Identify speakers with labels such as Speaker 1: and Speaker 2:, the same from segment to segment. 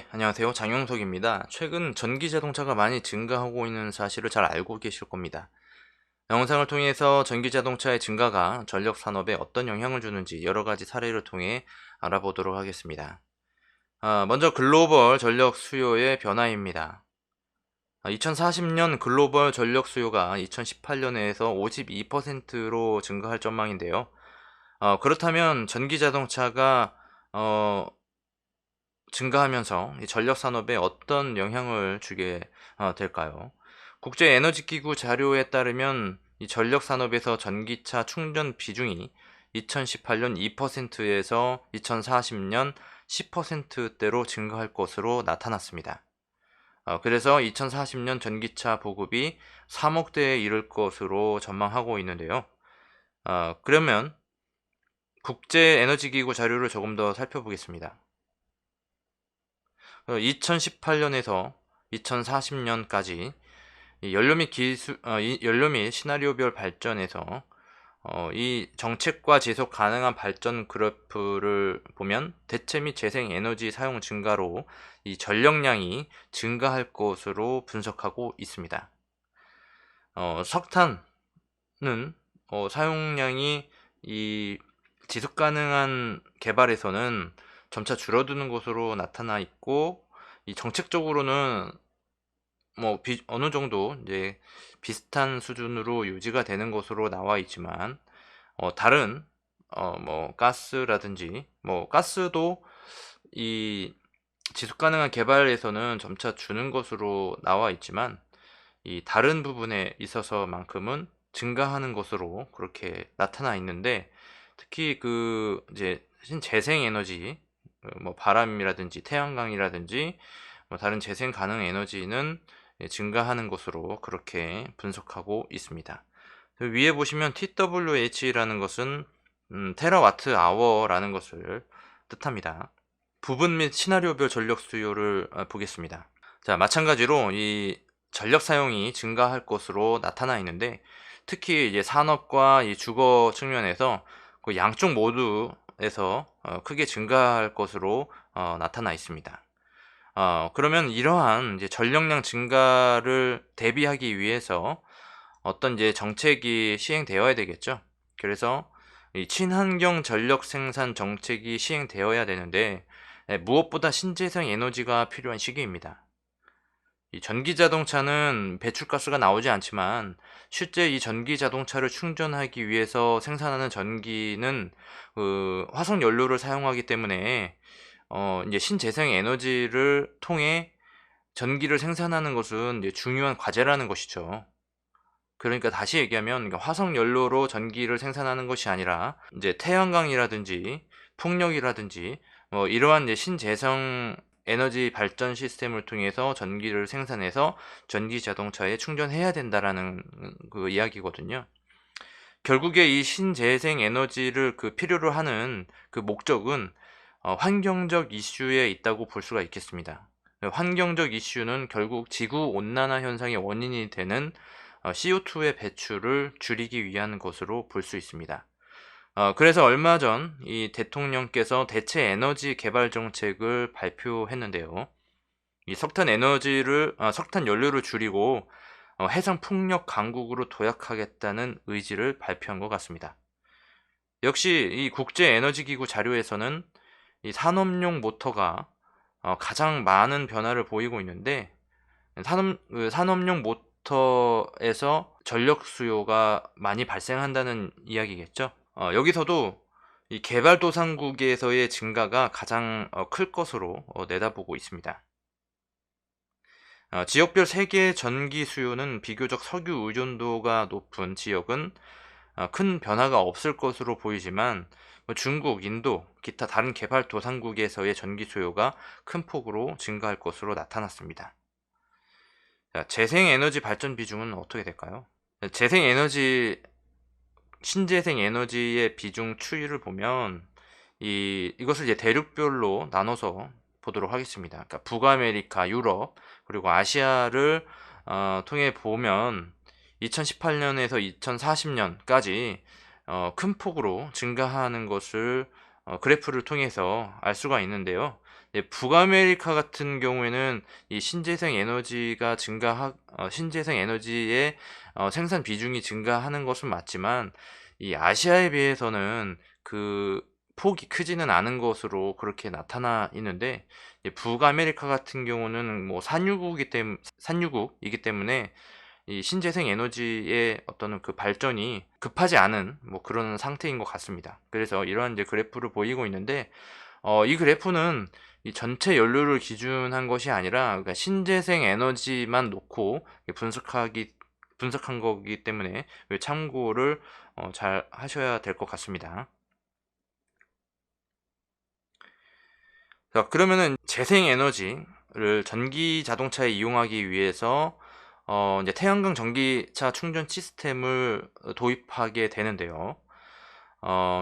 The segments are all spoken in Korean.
Speaker 1: 안녕하세요. 장용석입니다. 최근 전기 자동차가 많이 증가하고 있는 사실을 잘 알고 계실 겁니다. 영상을 통해서 전기 자동차의 증가가 전력 산업에 어떤 영향을 주는지 여러 가지 사례를 통해 알아보도록 하겠습니다. 먼저 글로벌 전력 수요의 변화입니다. 2040년 글로벌 전력 수요가 2018년에서 52%로 증가할 전망인데요. 그렇다면 전기 자동차가 증가하면서 이 전력 산업에 어떤 영향을 주게 될까요? 국제 에너지 기구 자료에 따르면 이 전력 산업에서 전기차 충전 비중이 2018년 2%에서 2040년 10%대로 증가할 것으로 나타났습니다. 그래서 2040년 전기차 보급이 3억 대에 이를 것으로 전망하고 있는데요. 그러면 국제 에너지 기구 자료를 조금 더 살펴보겠습니다. 2018년에서 2040년까지 연료 및 시나리오별 발전에서 이 정책과 지속 가능한 발전 그래프를 보면 대체 및 재생 에너지 사용 증가로 이 전력량이 증가할 것으로 분석하고 있습니다. 석탄은 사용량이 이 지속 가능한 개발에서는 점차 줄어드는 것으로 나타나 있고, 이 정책적으로는 어느 정도 이제 비슷한 수준으로 유지가 되는 것으로 나와 있지만, 다른 가스라든지 가스도 이 지속 가능한 개발에서는 점차 주는 것으로 나와 있지만, 이 다른 부분에 있어서만큼은 증가하는 것으로 그렇게 나타나 있는데, 특히 그 이제 신재생 에너지, 바람이라든지 태양광이라든지 다른 재생 가능 에너지는 증가하는 것으로 그렇게 분석하고 있습니다. 위에 보시면 TWH라는 것은 테라와트 아워라는 것을 뜻합니다. 부분 및 시나리오별 전력 수요를 보겠습니다. 자, 마찬가지로 이 전력 사용이 증가할 것으로 나타나 있는데, 특히 이제 산업과 이 주거 측면에서 그 양쪽 모두에서 크게 증가할 것으로 나타나 있습니다. 그러면 이러한 이제 전력량 증가를 대비하기 위해서 어떤 이제 정책이 시행되어야 되겠죠. 그래서 이 친환경 전력 생산 정책이 시행되어야 되는데, 무엇보다 신재생 에너지가 필요한 시기입니다. 이 전기 자동차는 배출가스가 나오지 않지만, 실제 이 전기 자동차를 충전하기 위해서 생산하는 전기는 그 화석 연료를 사용하기 때문에 이제 신재생 에너지를 통해 전기를 생산하는 것은 이제 중요한 과제라는 것이죠. 그러니까 다시 얘기하면, 화석 연료로 전기를 생산하는 것이 아니라 이제 태양광이라든지 풍력이라든지 이러한 이제 신재생 에너지 발전 시스템을 통해서 전기를 생산해서 전기 자동차에 충전해야 된다라는 그 이야기거든요. 결국에 이 신재생 에너지를 필요로 하는 그 목적은 환경적 이슈에 있다고 볼 수가 있겠습니다. 환경적 이슈는 결국 지구 온난화 현상의 원인이 되는 CO2의 배출을 줄이기 위한 것으로 볼 수 있습니다. 그래서 얼마 전 이 대통령께서 대체 에너지 개발 정책을 발표했는데요. 이 석탄 연료를 줄이고 해상 풍력 강국으로 도약하겠다는 의지를 발표한 것 같습니다. 역시 이 국제 에너지 기구 자료에서는 이 산업용 모터가 가장 많은 변화를 보이고 있는데, 산업용 모터에서 전력 수요가 많이 발생한다는 이야기겠죠. 여기서도 이 개발도상국에서의 증가가 가장 클 것으로 내다보고 있습니다. 지역별 세계 전기 수요는 비교적 석유 의존도가 높은 지역은 큰 변화가 없을 것으로 보이지만, 중국, 인도, 기타 다른 개발도상국에서의 전기 수요가 큰 폭으로 증가할 것으로 나타났습니다. 자, 재생에너지 발전 비중은 어떻게 될까요? 신재생 에너지의 비중 추이를 보면 이것을 이제 대륙별로 나눠서 보도록 하겠습니다. 그러니까 북아메리카, 유럽, 그리고 아시아를 통해 보면 2018년에서 2040년까지 큰 폭으로 증가하는 것을 그래프를 통해서 알 수가 있는데요. 북아메리카 같은 경우에는 이 신재생 에너지의 생산 비중이 증가하는 것은 맞지만 이 아시아에 비해서는 그 폭이 크지는 않은 것으로 그렇게 나타나 있는데, 북아메리카 같은 경우는 뭐 산유국이기 때문에 이 신재생 에너지의 어떤 그 발전이 급하지 않은 뭐 그런 상태인 것 같습니다. 그래서 이러한 이제 그래프를 보이고 있는데, 이 그래프는 이 전체 연료를 기준한 것이 아니라, 그러니까 신재생 에너지만 놓고 분석한 거기 때문에 참고를 잘 하셔야 될 것 같습니다. 자, 그러면은 재생 에너지를 전기 자동차에 이용하기 위해서 이제 태양광 전기차 충전 시스템을 도입하게 되는데요.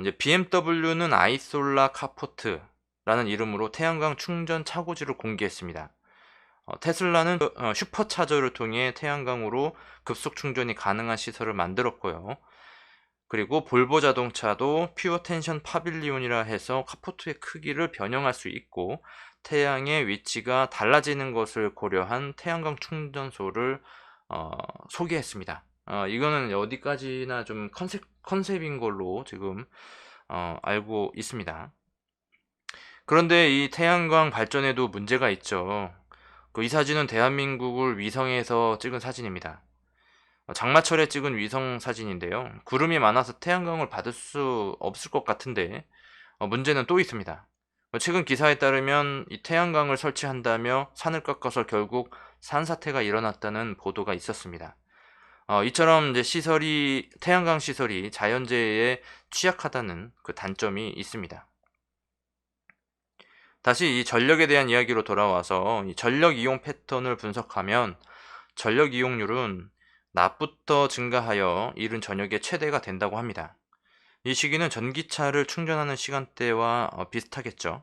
Speaker 1: 이제 BMW는 아이솔라 카포트라는 이름으로 태양광 충전 차고지를 공개했습니다. 테슬라는 슈퍼차저를 통해 태양광으로 급속 충전이 가능한 시설을 만들었고요. 그리고 볼보 자동차도 퓨어 텐션 파빌리온이라 해서 카포트의 크기를 변형할 수 있고 태양의 위치가 달라지는 것을 고려한 태양광 충전소를 소개했습니다. 이거는 어디까지나 좀 컨셉인 걸로 지금 알고 있습니다. 그런데 이 태양광 발전에도 문제가 있죠. 이 사진은 대한민국을 위성에서 찍은 사진입니다. 장마철에 찍은 위성 사진인데요. 구름이 많아서 태양광을 받을 수 없을 것 같은데, 문제는 또 있습니다. 최근 기사에 따르면 이 태양광을 설치한다며 산을 깎아서 결국 산사태가 일어났다는 보도가 있었습니다. 이처럼 이제 태양광 시설이 자연재해에 취약하다는 그 단점이 있습니다. 다시 이 전력에 대한 이야기로 돌아와서 이 전력 이용 패턴을 분석하면 전력 이용률은 낮부터 증가하여 이른 저녁에 최대가 된다고 합니다. 이 시기는 전기차를 충전하는 시간대와 비슷하겠죠.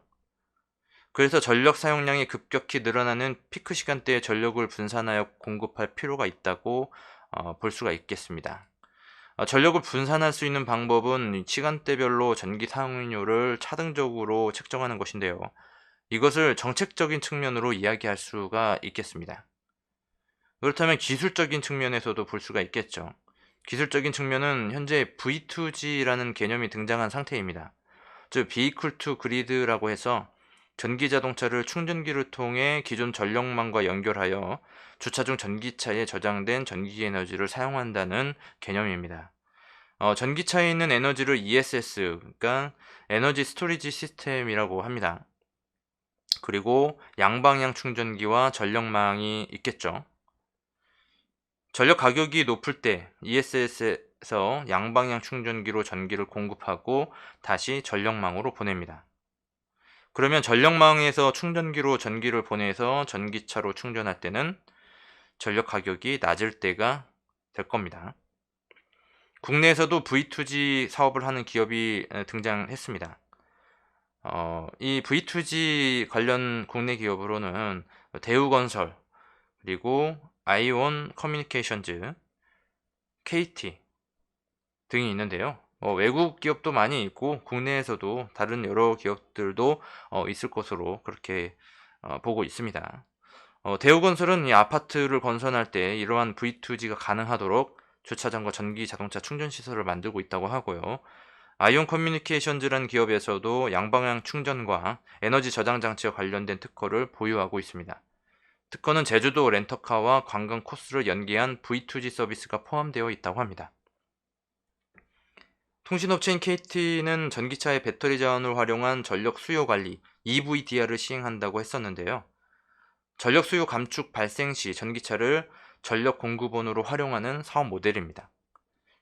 Speaker 1: 그래서 전력 사용량이 급격히 늘어나는 피크 시간대에 전력을 분산하여 공급할 필요가 있다고 볼 수가 있겠습니다. 전력을 분산할 수 있는 방법은 시간대별로 전기 사용료를 차등적으로 책정하는 것인데요. 이것을 정책적인 측면으로 이야기할 수가 있겠습니다. 그렇다면 기술적인 측면에서도 볼 수가 있겠죠. 기술적인 측면은 현재 V2G라는 개념이 등장한 상태입니다. 즉 Vehicle to Grid라고 해서 전기 자동차를 충전기를 통해 기존 전력망과 연결하여 주차 중 전기차에 저장된 전기 에너지를 사용한다는 개념입니다. 전기차에 있는 에너지를 ESS, 그러니까 에너지 스토리지 시스템이라고 합니다. 그리고 양방향 충전기와 전력망이 있겠죠. 전력 가격이 높을 때 ESS에서 양방향 충전기로 전기를 공급하고 다시 전력망으로 보냅니다. 그러면 전력망에서 충전기로 전기를 보내서 전기차로 충전할 때는 전력 가격이 낮을 때가 될 겁니다. 국내에서도 V2G 사업을 하는 기업이 등장했습니다. 이 V2G 관련 국내 기업으로는 대우건설, 그리고 아이온 커뮤니케이션즈, KT 등이 있는데요. 외국 기업도 많이 있고 국내에서도 다른 여러 기업들도 있을 것으로 그렇게 보고 있습니다. 대우건설은 이 아파트를 건설할 때 이러한 V2G가 가능하도록 주차장과 전기 자동차 충전 시설을 만들고 있다고 하고요. 아이온 커뮤니케이션즈라는 기업에서도 양방향 충전과 에너지 저장 장치와 관련된 특허를 보유하고 있습니다. 특허는 제주도 렌터카와 관광 코스를 연계한 V2G 서비스가 포함되어 있다고 합니다. 통신업체인 KT는 전기차의 배터리 자원을 활용한 전력 수요 관리 EVDR을 시행한다고 했었는데요. 전력 수요 감축 발생 시 전기차를 전력 공급원으로 활용하는 사업 모델입니다.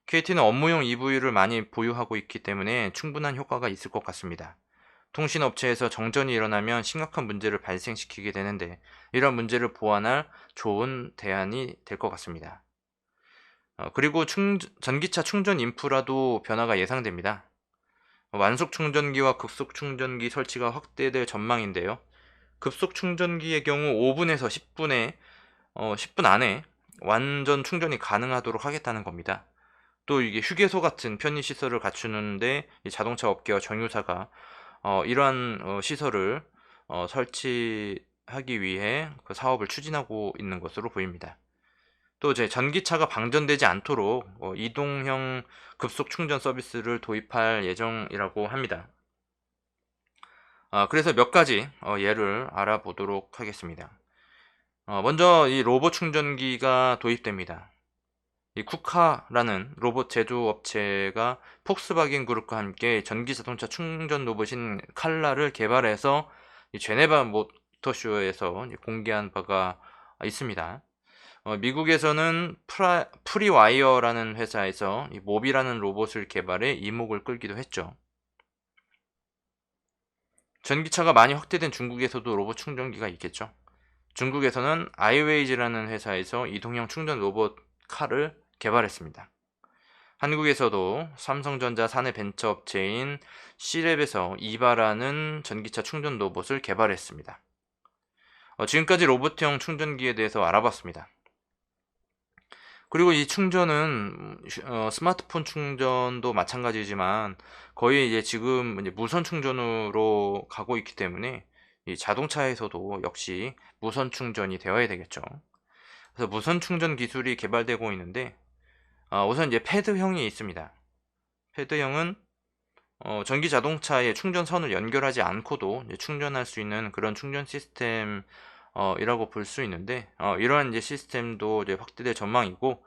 Speaker 1: KT는 업무용 EV를 많이 보유하고 있기 때문에 충분한 효과가 있을 것 같습니다. 통신업체에서 정전이 일어나면 심각한 문제를 발생시키게 되는데 이런 문제를 보완할 좋은 대안이 될 것 같습니다. 그리고 전기차 충전 인프라도 변화가 예상됩니다. 완속 충전기와 급속 충전기 설치가 확대될 전망인데요. 급속 충전기의 경우 5분에서 10분 안에 완전 충전이 가능하도록 하겠다는 겁니다. 또 이게 휴게소 같은 편의시설을 갖추는데 자동차 업계와 정유사가 이러한 시설을 설치하기 위해 그 사업을 추진하고 있는 것으로 보입니다. 또 이제 전기차가 방전되지 않도록 이동형 급속 충전 서비스를 도입할 예정이라고 합니다. 그래서 몇 가지 예를 알아보도록 하겠습니다. 먼저 이 로봇 충전기가 도입됩니다. 이 쿠카라는 로봇 제조업체가 폭스바겐 그룹과 함께 전기 자동차 충전 로봇인 칼라를 개발해서 이 제네바 모터쇼에서 공개한 바가 있습니다. 미국에서는 프리와이어라는 회사에서 이 몹이라는 로봇을 개발해 이목을 끌기도 했죠. 전기차가 많이 확대된 중국에서도 로봇 충전기가 있겠죠. 중국에서는 아이웨이즈라는 회사에서 이동형 충전 로봇 칼을 개발했습니다. 한국에서도 삼성전자 사내 벤처 업체인 C랩에서 이바라는 전기차 충전 로봇을 개발했습니다. 지금까지 로봇형 충전기에 대해서 알아봤습니다. 그리고 이 충전은 스마트폰 충전도 마찬가지지만 거의 이제 지금 이제 무선 충전으로 가고 있기 때문에 이 자동차에서도 역시 무선 충전이 되어야 되겠죠. 그래서 무선 충전 기술이 개발되고 있는데 우선 이제 패드형이 있습니다. 패드형은 전기 자동차에 충전선을 연결하지 않고도 이제 충전할 수 있는 그런 충전 시스템 이라고 볼 수 있는데 이러한 이제 시스템도 이제 확대될 전망이고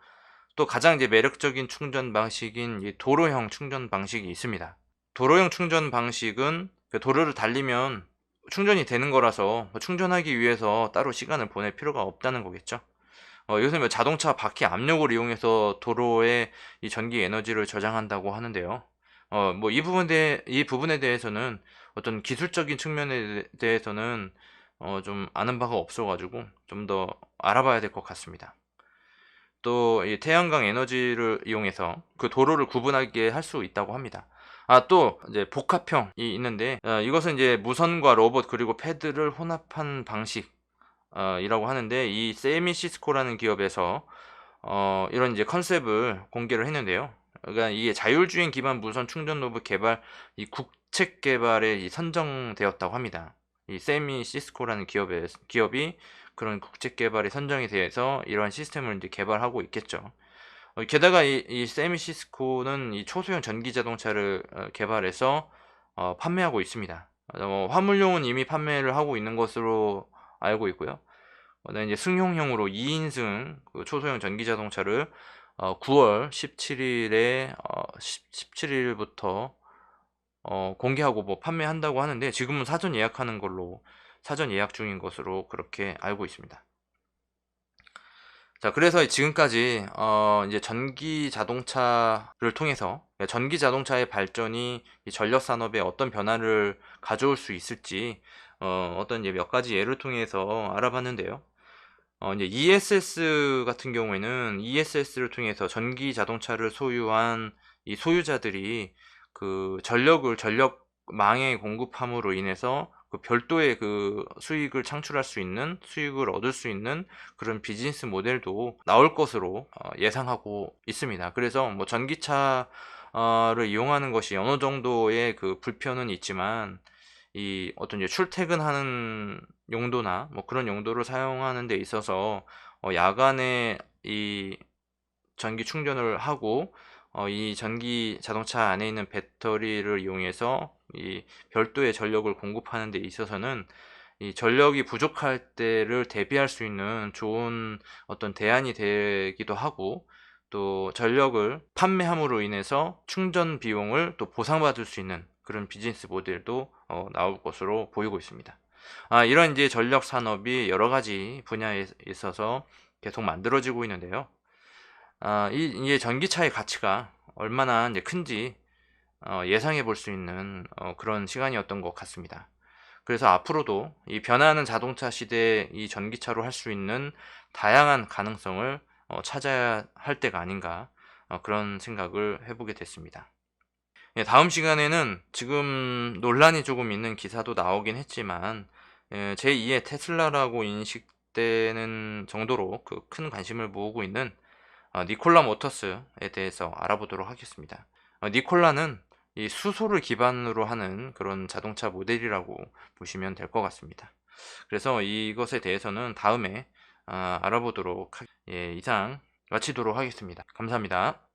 Speaker 1: 또 가장 이제 매력적인 충전 방식인 이 도로형 충전 방식이 있습니다. 도로형 충전 방식은 그 도로를 달리면 충전이 되는 거라서 충전하기 위해서 따로 시간을 보낼 필요가 없다는 거겠죠. 요새 자동차 바퀴 압력을 이용해서 도로에 이 전기 에너지를 저장한다고 하는데요. 뭐 이 부분에 대해서는 어떤 기술적인 측면에 대해서는 좀 아는 바가 없어가지고 좀 더 알아봐야 될 것 같습니다. 또 이 태양광 에너지를 이용해서 그 도로를 구분하게 할 수 있다고 합니다. 또 이제 복합형이 있는데 이것은 이제 무선과 로봇 그리고 패드를 혼합한 방식 이라고 하는데 이 세미시스코라는 기업에서 이런 이제 컨셉을 공개를 했는데요. 그러니까 이게 자율주행 기반 무선 충전 로봇 개발 이 국책 개발에 선정되었다고 합니다. 이 세미시스코라는 기업이 그런 국책 개발에 선정이 돼서 이러한 시스템을 이제 개발하고 있겠죠. 게다가 이 세미시스코는 이 초소형 전기 자동차를 개발해서 판매하고 있습니다. 화물용은 이미 판매를 하고 있는 것으로 알고 있고요. 이제 승용형으로 2인승 그 초소형 전기 자동차를 9월 17일부터 공개하고 뭐 판매한다고 하는데 지금은 사전 예약하는 걸로 사전 예약 중인 것으로 그렇게 알고 있습니다. 자, 그래서 지금까지 이제 전기 자동차를 통해서 전기 자동차의 발전이 이 전력 산업에 어떤 변화를 가져올 수 있을지 어떤 이제 몇 가지 예를 통해서 알아봤는데요. 이제 ESS 같은 경우에는 ESS를 통해서 전기 자동차를 소유한 이 소유자들이 그 전력망에 공급함으로 인해서 그 별도의 그 수익을 창출할 수 있는 수익을 얻을 수 있는 그런 비즈니스 모델도 나올 것으로 예상하고 있습니다. 그래서 뭐 전기차를 이용하는 것이 어느 정도의 그 불편은 있지만 이 어떤 이제 출퇴근하는 용도나 뭐 그런 용도를 사용하는 데 있어서 야간에 이 전기 충전을 하고 이 전기 자동차 안에 있는 배터리를 이용해서 이 별도의 전력을 공급하는 데 있어서는 이 전력이 부족할 때를 대비할 수 있는 좋은 어떤 대안이 되기도 하고 또 전력을 판매함으로 인해서 충전 비용을 또 보상받을 수 있는 그런 비즈니스 모델도 나올 것으로 보이고 있습니다. 이런 이제 전력 산업이 여러 가지 분야에 있어서 계속 만들어지고 있는데요. 이게 전기차의 가치가 얼마나 이제 큰지 예상해 볼 수 있는 그런 시간이었던 것 같습니다. 그래서 앞으로도 이 변화하는 자동차 시대에 이 전기차로 할 수 있는 다양한 가능성을 찾아야 할 때가 아닌가 그런 생각을 해보게 됐습니다. 다음 시간에는 지금 논란이 조금 있는 기사도 나오긴 했지만 제2의 테슬라라고 인식되는 정도로 그 큰 관심을 모으고 있는 니콜라 모터스에 대해서 알아보도록 하겠습니다. 니콜라는 이 수소를 기반으로 하는 그런 자동차 모델이라고 보시면 될 것 같습니다. 그래서 이것에 대해서는 다음에 알아보도록 예, 이상 마치도록 하겠습니다. 감사합니다.